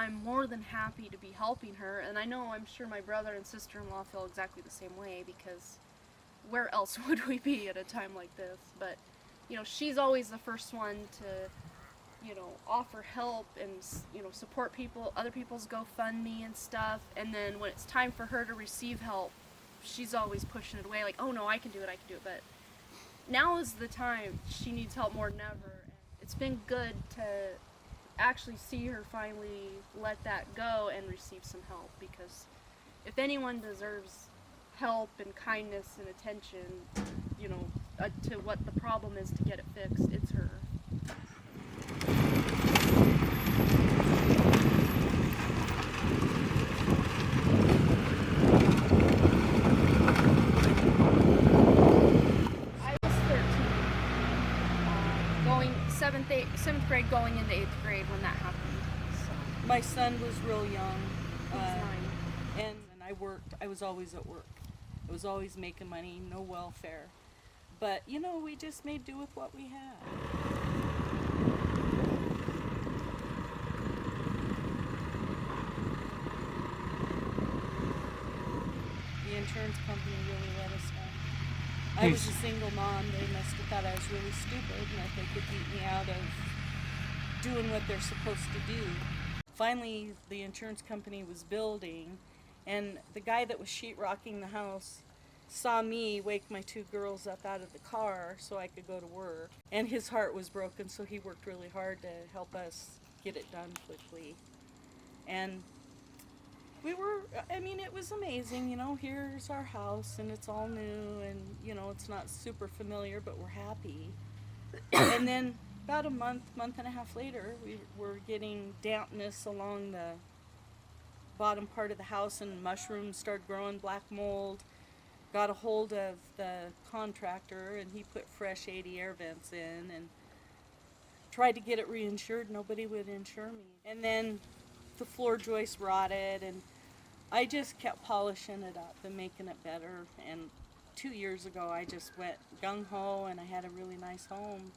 I'm more than happy to be helping her, and I'm sure my brother and sister-in-law feel exactly the same way, because where else would we be at a time like this? But, she's always the first one to, offer help and, support people, other people's GoFundMe and stuff, and then when it's time for her to receive help, she's always pushing it away, like, oh no, I can do it, but now is the time. She needs help more than ever. And it's been good to actually see her finally let that go and receive some help, because if anyone deserves help and kindness and attention, to what the problem is, to get it fixed, it's her. I was 13, going 7th grade, going into 8th grade when that happened. So. My son was real young. He was 9. And I worked. I was always at work. I was always making money, no welfare. But, we just made do with what we had. The insurance company really let us down. I was a single mom. They must have thought I was really stupid and that they could beat me out of doing what they're supposed to do. Finally, the insurance company was building, and the guy that was sheetrocking the house saw me wake my 2 girls up out of the car so I could go to work. And his heart was broken, so he worked really hard to help us get it done quickly. And it was amazing, here's our house, and it's all new, and, it's not super familiar, but we're happy. And then about a month and a half later, we were getting dampness along the bottom part of the house, and mushrooms started growing, black mold. Got a hold of the contractor, and he put fresh 80 air vents in and tried to get it reinsured. Nobody would insure me. And then the floor joist rotted, and I just kept polishing it up and making it better. And 2 years ago, I just went gung-ho, and I had a really nice home.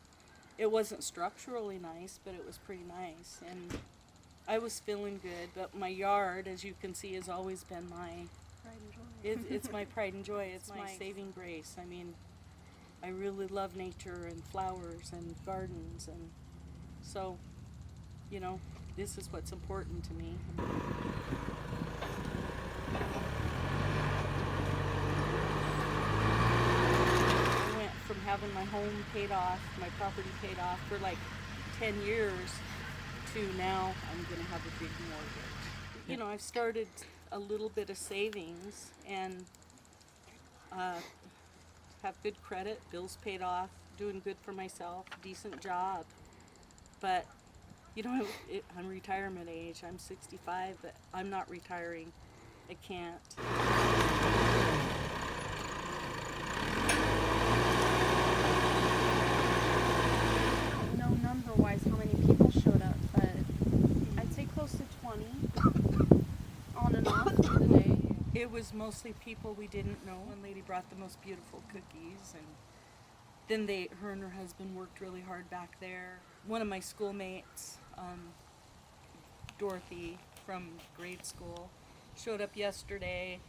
It wasn't structurally nice, but it was pretty nice. And I was feeling good, but my yard, as you can see, has always been my Pride and joy. It's my pride and joy. It's my saving grace. I really love nature and flowers and gardens, and so, this is what's important to me. I went from having my home paid off, my property paid off for like 10 years to now I'm going to have a big mortgage. I've started a little bit of savings and have good credit, bills paid off, doing good for myself, decent job. But, I'm retirement age. I'm 65, but I'm not retiring. I can't. I don't know number-wise how many people showed up, but I'd say close to 20. On and off through the day. It was mostly people we didn't know. One lady brought the most beautiful cookies, and then her and her husband worked really hard back there. One of my schoolmates, Dorothy from grade school, showed up yesterday,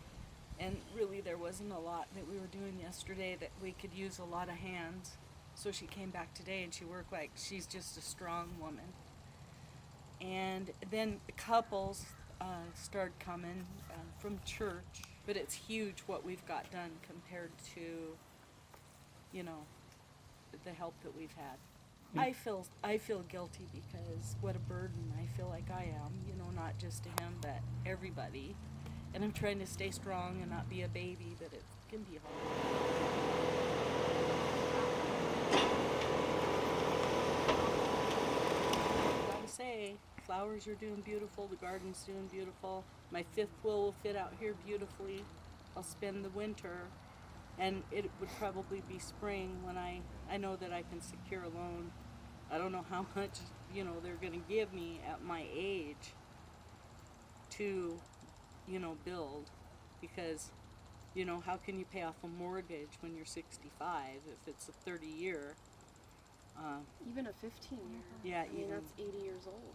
and really there wasn't a lot that we were doing yesterday that we could use a lot of hands. So she came back today, and she worked like she's just a strong woman. And then the couples started coming from church, but it's huge what we've got done compared to, the help that we've had. I feel guilty because what a burden I feel like I am, not just to him, but everybody. And I'm trying to stay strong and not be a baby, but it can be hard. I gotta say, flowers are doing beautiful, the garden's doing beautiful. My 5th wheel will fit out here beautifully. I'll spend the winter, and it would probably be spring when I know that I can secure a loan. I don't know how much, they're gonna give me at my age to, build, because, how can you pay off a mortgage when you're 65 if it's a 30-year? Even a 15-year. Yeah, that's 80 years old.